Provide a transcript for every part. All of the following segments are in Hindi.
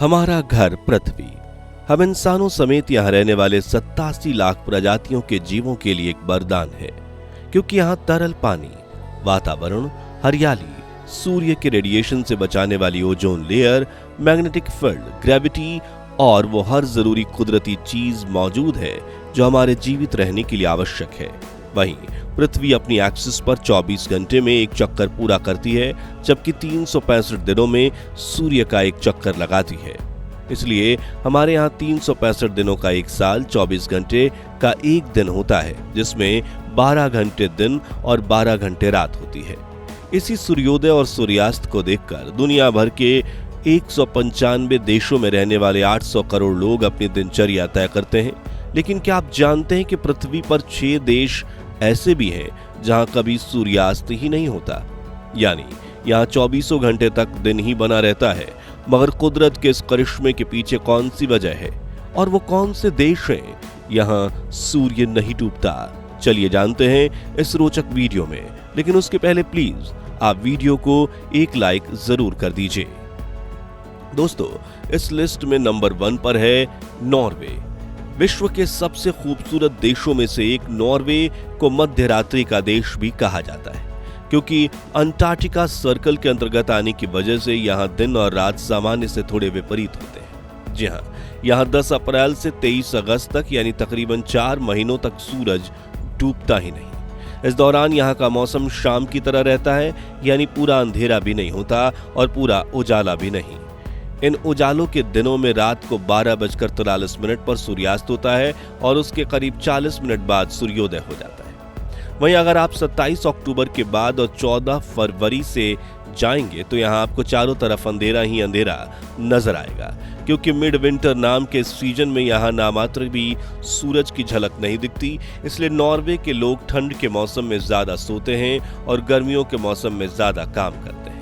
हमारा घर पृथ्वी हम इंसानों समेत यहाँ रहने वाले 87 लाख प्रजातियों के जीवों के लिए एक वरदान है, क्योंकि यहाँ तरल पानी, वातावरण, हरियाली, सूर्य के रेडिएशन से बचाने वाली ozone layer, magnetic field, gravity और वो हर जरूरी कुदरती चीज मौजूद है जो हमारे जीवित रहने के लिए आवश्यक है। वहीं पृथ्वी अपनी एक्सिस पर 24 घंटे में एक चक्कर पूरा करती है, जबकि 365 दिनों में सूर्य का एक चक्कर लगाती है। इसलिए हमारे यहाँ 365 दिनों का एक साल 24 घंटे का एक दिन होता है, जिसमें 12 घंटे दिन और 12 घंटे रात होती है। इसी सूर्योदय और सूर्यास्त को देखकर दुनिया भर के 195 देशों में रहने वाले 800 करोड़ लोग अपनी दिनचर्या तय करते हैं। लेकिन क्या आप जानते हैं कि पृथ्वी पर 6 देश ऐसे भी हैं जहां कभी सूर्यास्त ही नहीं होता, यानी यहाँ 24 घंटे तक दिन ही बना रहता है। मगर कुदरत के इस करिश्मे के पीछे कौन सी वजह है और वो कौन से देश हैं यहाँ सूर्य नहीं डूबता? चलिए जानते हैं इस रोचक वीडियो में, लेकिन उसके पहले प्लीज आप वीडियो को एक लाइक जरूर कर दीजिए। दोस्तों, इस लिस्ट में नंबर 1 पर है नॉर्वे। विश्व के सबसे खूबसूरत देशों में से एक नॉर्वे को मध्य रात्रि का देश भी कहा जाता है, क्योंकि अंटार्कटिका सर्कल के अंतर्गत आने की वजह से यहाँ दिन और रात सामान्य से थोड़े विपरीत होते हैं। जी हाँ, यहाँ 10 अप्रैल से 23 अगस्त तक यानी तकरीबन 4 महीनों तक सूरज डूबता ही नहीं। इस दौरान यहाँ का मौसम शाम की तरह रहता है, यानी पूरा अंधेरा भी नहीं होता और पूरा उजाला भी नहीं। इन उजालों के दिनों में रात को 12:43 पर सूर्यास्त होता है और उसके करीब 40 मिनट बाद सूर्योदय हो जाता है। वहीं अगर आप 27 अक्टूबर के बाद और 14 फरवरी से जाएंगे तो यहाँ आपको चारों तरफ अंधेरा ही अंधेरा नजर आएगा, क्योंकि मिड विंटर नाम के सीजन में यहाँ नामात्र भी सूरज की झलक नहीं दिखती। इसलिए नॉर्वे के लोग ठंड के मौसम में ज्यादा सोते हैं और गर्मियों के मौसम में ज्यादा काम करते हैं।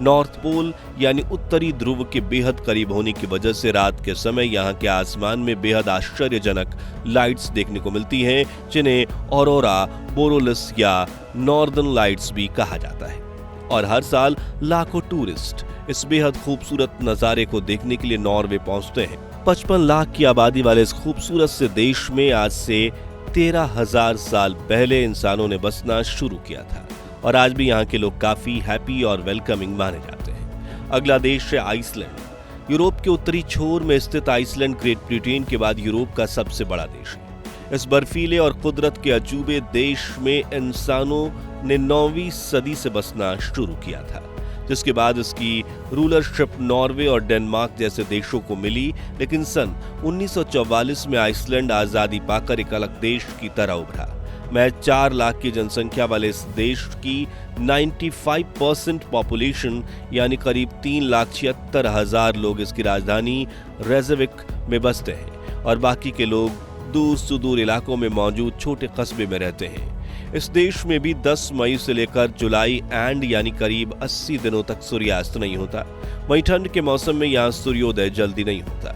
नॉर्थ पोल यानी उत्तरी ध्रुव के बेहद करीब होने की वजह से रात के समय यहाँ के आसमान में बेहद आश्चर्यजनक लाइट्स देखने को मिलती हैं, जिन्हें ऑरोरा बोरोलिस या नॉर्दर्न लाइट्स भी कहा जाता है। और हर साल लाखों टूरिस्ट इस बेहद खूबसूरत नजारे को देखने के लिए नॉर्वे पहुंचते हैं। 55 लाख की आबादी वाले इस खूबसूरत से देश में आज से 13,000 साल पहले इंसानों ने बसना शुरू किया था और आज भी यहाँ के लोग काफी हैप्पी और वेलकमिंग माने जाते हैं। अगला देश है आइसलैंड। यूरोप के उत्तरी छोर में स्थित आइसलैंड ग्रेट ब्रिटेन के बाद यूरोप का सबसे बड़ा देश है। इस बर्फीले और कुदरत के अजूबे देश में इंसानों ने 9वीं सदी से बसना शुरू किया था, जिसके बाद इसकी रूलरशिप नॉर्वे और डेनमार्क जैसे देशों को मिली। लेकिन सन 1944 में आइसलैंड आजादी पाकर एक अलग देश की तरह उभरा। महज 4 लाख की जनसंख्या वाले इस देश की 95% पॉपुलेशन यानी करीब 3,76,000 लोग इसकी राजधानी रेज़विक में बसते हैं और बाकी के लोग दूर सुदूर इलाकों में मौजूद छोटे कस्बे में रहते हैं। इस देश में भी 10 मई से लेकर जुलाई एंड यानी करीब 80 दिनों तक सूर्यास्त नहीं होता। वहीं ठंड के मौसम में यहाँ सूर्योदय जल्दी नहीं होता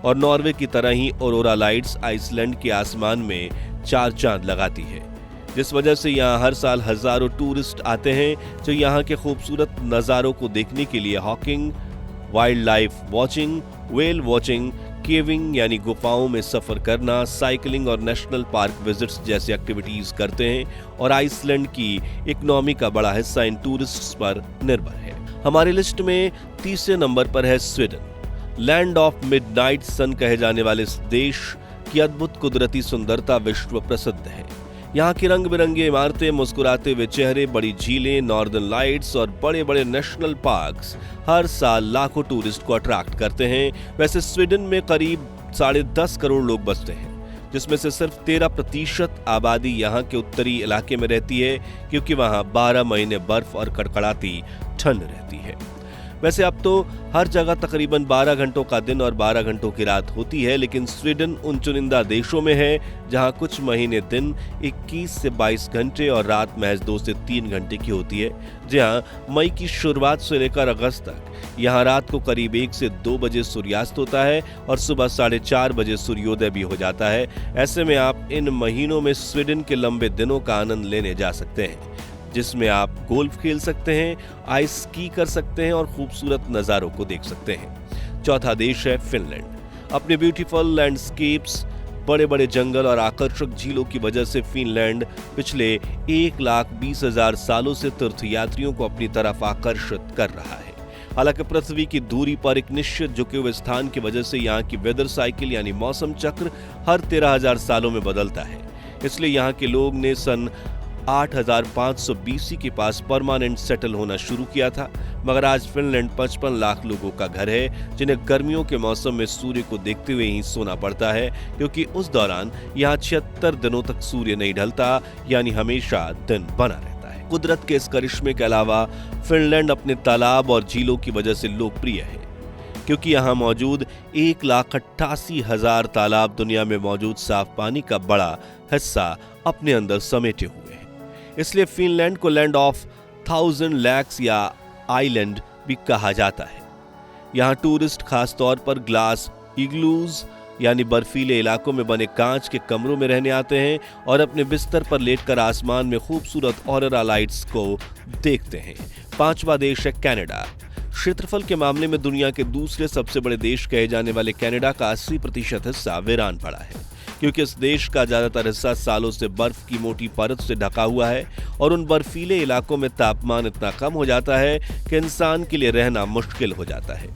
और नॉर्वे की तरह ही ऑरोरा लाइट्स आइसलैंड के आसमान में 4 चांद लगाती है, जिस वजह से यहाँ हर साल हजारों टूरिस्ट आते हैं जो यहाँ के खूबसूरत नज़ारों को देखने के लिए Hawking, wild life watching, whale watching, caving यानी गुफाओं में सफर करना, साइकिलिंग और नेशनल पार्क विजिट्स जैसी एक्टिविटीज करते हैं। और आइसलैंड की इकोनॉमी का बड़ा हिस्सा इन टूरिस्ट्स पर निर्भर है। हमारी लिस्ट में तीसरे नंबर पर है स्वीडन। लैंड ऑफ मिडनाइट सन कहे जाने वाले इस देश की अद्भुत कुदरती सुंदरता विश्व प्रसिद्ध है। यहाँ की रंग बिरंगी इमारतें, मुस्कुराते हुए चेहरे, बड़ी झीलें, नॉर्दर्न लाइट्स और बड़े बड़े नेशनल पार्क्स हर साल लाखों टूरिस्ट को अट्रैक्ट करते हैं। वैसे स्वीडन में करीब 10.5 करोड़ लोग बसते हैं, जिसमें से सिर्फ 13% आबादी यहाँ के उत्तरी इलाके में रहती है, क्योंकि वहाँ 12 महीने बर्फ और कड़कड़ाती ठंड रहती है। वैसे अब तो हर जगह तकरीबन 12 घंटों का दिन और 12 घंटों की रात होती है, लेकिन स्वीडन उन चुनिंदा देशों में है जहां कुछ महीने दिन 21 से 22 घंटे और रात महज 2 से 3 घंटे की होती है। जहां मई की शुरुआत से लेकर अगस्त तक यहां रात को करीब 1 से 2 बजे सूर्यास्त होता है और सुबह 4:30 बजे सूर्योदय भी हो जाता है। ऐसे में आप इन महीनों में स्वीडन के लंबे दिनों का आनंद लेने जा सकते हैं, जिसमें आप गोल्फ खेल सकते हैं, आइस स्की कर सकते हैं और खूबसूरत नज़ारों को देख सकते हैं। चौथा देश है फिनलैंड। अपने ब्यूटीफुल लैंडस्केप्स, बड़े बड़े जंगल और आकर्षक झीलों की वजह से फिनलैंड पिछले 1,20,000 सालों से तीर्थयात्रियों को अपनी तरफ आकर्षित कर रहा है। हालांकि पृथ्वी की दूरी पर एक निश्चित झुके हुए स्थान की वजह से यहाँ की वेदर साइकिल यानी मौसम चक्र हर 13,000 सालों में बदलता है। इसलिए यहाँ के लोग ने सन 8,500 BC के पास परमानेंट सेटल होना शुरू किया था। मगर आज फिनलैंड 55 लाख लोगों का घर है, जिन्हें गर्मियों के मौसम में सूर्य को देखते हुए ही सोना पड़ता है, क्योंकि उस दौरान यहाँ 76 दिनों तक सूर्य नहीं ढलता, यानी हमेशा दिन बना रहता है। कुदरत के इस करिश्मे के अलावा फिनलैंड अपने तालाब और झीलों की वजह से लोकप्रिय है, क्योंकि यहाँ मौजूद 1,88,000 तालाब दुनिया में मौजूद साफ पानी का बड़ा हिस्सा अपने अंदर समेटे हुए हैं। इसलिए फिनलैंड को लैंड ऑफ 1,000 लेक्स या आइलैंड भी कहा जाता है। यहाँ टूरिस्ट खास तौर पर ग्लास इग्लूज यानी बर्फीले इलाकों में बने कांच के कमरों में रहने आते हैं और अपने बिस्तर पर लेटकर आसमान में खूबसूरत ऑरोरा लाइट्स को देखते हैं। पांचवा देश है कनाडा। क्षेत्रफल के मामले में दुनिया के दूसरे सबसे बड़े देश कहे जाने वाले कनाडा का 80% हिस्सा वीरान पड़ा है, क्योंकि इस देश का ज्यादातर हिस्सा सालों से बर्फ की मोटी परत से ढका हुआ है और उन बर्फीले इलाकों में तापमान इतना कम हो जाता है कि इंसान के लिए रहना मुश्किल हो जाता है।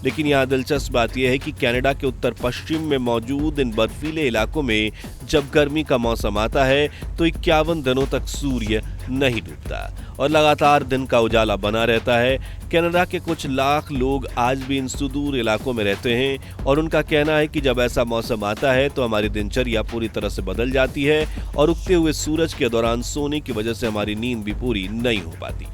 लेकिन यहाँ दिलचस्प बात यह है कि कनाडा के उत्तर पश्चिम में मौजूद इन बर्फीले इलाकों में जब गर्मी का मौसम आता है तो 51 दिनों तक सूर्य नहीं डूबता और लगातार दिन का उजाला बना रहता है। कनाडा के कुछ लाख लोग आज भी इन सुदूर इलाकों में रहते हैं और उनका कहना है कि जब ऐसा मौसम आता है तो हमारी दिनचर्या पूरी तरह से बदल जाती है और उगते हुए सूरज के दौरान सोने की वजह से हमारी नींद भी पूरी नहीं हो पाती।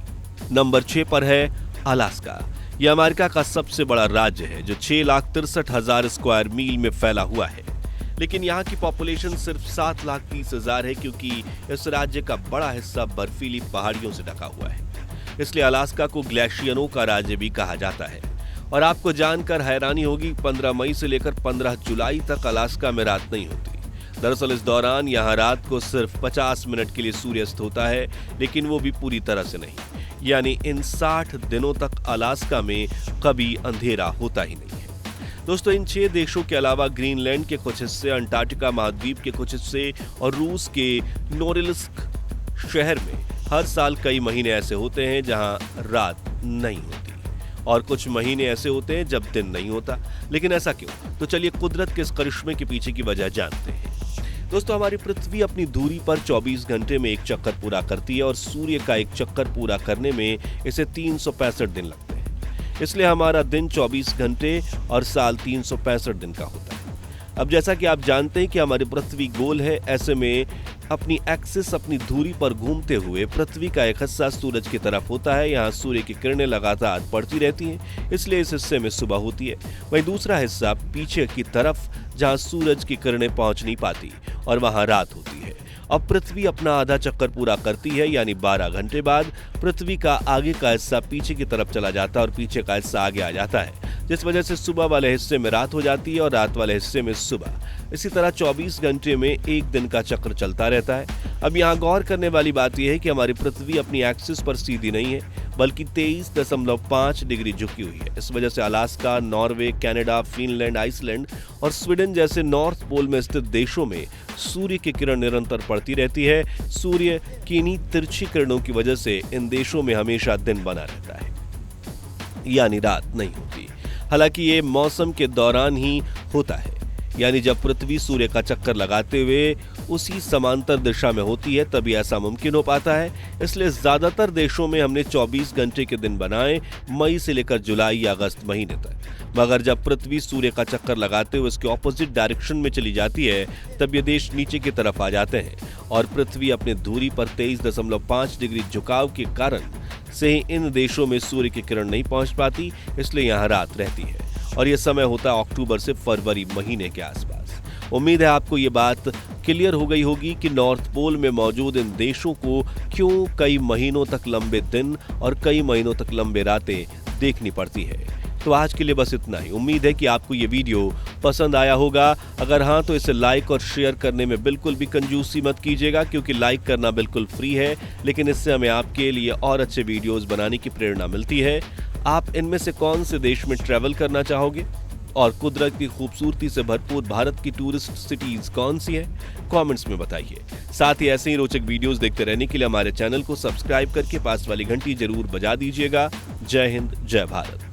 नंबर 6 पर है अलास्का। यह अमेरिका का सबसे बड़ा राज्य है जो 6,63,000 स्क्वायर मील में फैला हुआ है, लेकिन यहाँ की पॉपुलेशन सिर्फ 7,30,000 है, क्योंकि इस राज्य का बड़ा हिस्सा बर्फीली पहाड़ियों से ढका हुआ है। इसलिए अलास्का को ग्लेशियरों का राज्य भी कहा जाता है। और आपको जानकर हैरानी होगी, 15 मई से लेकर 15 जुलाई तक अलास्का में रात नहीं होती। दरअसल इस दौरान यहाँ रात को सिर्फ 50 मिनट के लिए सूर्यास्त होता है, लेकिन वो भी पूरी तरह से नहीं, यानी इन 60 दिनों तक अलास्का में कभी अंधेरा होता ही नहीं है। दोस्तों, इन 6 देशों के अलावा ग्रीनलैंड के कुछ हिस्से, अंटार्कटिका महाद्वीप के कुछ हिस्से और रूस के नोरिलिस्क शहर में हर साल कई महीने ऐसे होते हैं जहां रात नहीं होती और कुछ महीने ऐसे होते हैं जब दिन नहीं होता। लेकिन ऐसा क्यों? तो चलिए कुदरत के इस करिश्मे के पीछे की वजह जानते हैं। दोस्तों, हमारी पृथ्वी अपनी दूरी पर 24 घंटे में एक चक्कर पूरा करती है और सूर्य का एक चक्कर पूरा करने में इसे 365 दिन लगते हैं। इसलिए हमारा दिन 24 घंटे और साल 365 दिन का होता है। अब जैसा कि आप जानते हैं कि हमारी पृथ्वी गोल है, ऐसे में अपनी एक्सिस, अपनी धुरी पर घूमते हुए पृथ्वी का एक हिस्सा सूरज की तरफ होता है। यहाँ सूर्य की किरणें लगातार पड़ती रहती हैं, इसलिए इस हिस्से में सुबह होती है। वहीं दूसरा हिस्सा पीछे की तरफ, जहाँ सूरज की किरणें पहुंच नहीं पाती और वहां रात होती है। अब पृथ्वी अपना आधा चक्कर पूरा करती है, यानी 12 घंटे बाद पृथ्वी का आगे का हिस्सा पीछे की तरफ चला जाता है और पीछे का हिस्सा आगे आ जाता है, जिस वजह से सुबह वाले हिस्से में रात हो जाती है और रात वाले हिस्से में सुबह। इसी तरह 24 घंटे में एक दिन का चक्र चलता रहता है। अब यहाँ गौर करने वाली बात यह है कि हमारी पृथ्वी अपनी एक्सिस पर सीधी नहीं है, बल्कि 23.5 डिग्री झुकी हुई है। इस वजह से Alaska, Norway, Canada, Finland, Iceland और स्वीडन जैसे नॉर्थ पोल में स्थित देशों में सूर्य की किरण निरंतर पड़ती रहती है। सूर्य की इन्हीं तिरछी किरणों की वजह से इन देशों में हमेशा दिन बना रहता है, यानी रात नहीं होती। हालांकि ये मौसम के दौरान ही होता है, यानी जब पृथ्वी सूर्य का चक्कर लगाते हुए उसी समांतर दिशा में होती है तभी ऐसा मुमकिन हो पाता है। इसलिए ज्यादातर देशों में हमने 24 घंटे के दिन बनाए, मई से लेकर जुलाई या अगस्त महीने तक। मगर जब पृथ्वी सूर्य का चक्कर लगाते हुए उसके ऑपोजिट डायरेक्शन में चली जाती है, तब ये देश नीचे की तरफ आ जाते हैं और पृथ्वी अपनी दूरी पर 23.5 डिग्री झुकाव के कारण से इन देशों में सूर्य की किरण नहीं पहुंच पाती, इसलिए यहाँ रात रहती है। और यह समय होता है अक्टूबर से फरवरी महीने के आसपास। उम्मीद है आपको ये बात क्लियर हो गई होगी कि नॉर्थ पोल में मौजूद इन देशों को क्यों कई महीनों तक लंबे दिन और कई महीनों तक लंबे रातें देखनी पड़ती है। तो आज के लिए बस इतना ही। उम्मीद है कि आपको ये वीडियो पसंद आया होगा। अगर हाँ, तो इसे लाइक और शेयर करने में बिल्कुल भी कंजूसी मत कीजिएगा, क्योंकि लाइक करना बिल्कुल फ्री है, लेकिन इससे हमें आपके लिए और अच्छे वीडियोस बनाने की प्रेरणा मिलती है। आप इनमें से कौन से देश में ट्रैवल करना चाहोगे, और कुदरत की खूबसूरती से भरपूर भारत की टूरिस्ट सिटीज कौन सी है, कमेंट्स में बताइए। साथ ही ऐसे ही रोचक वीडियोस देखते रहने के लिए हमारे चैनल को सब्सक्राइब करके पास वाली घंटी जरूर बजा दीजिएगा। जय हिंद, जय भारत।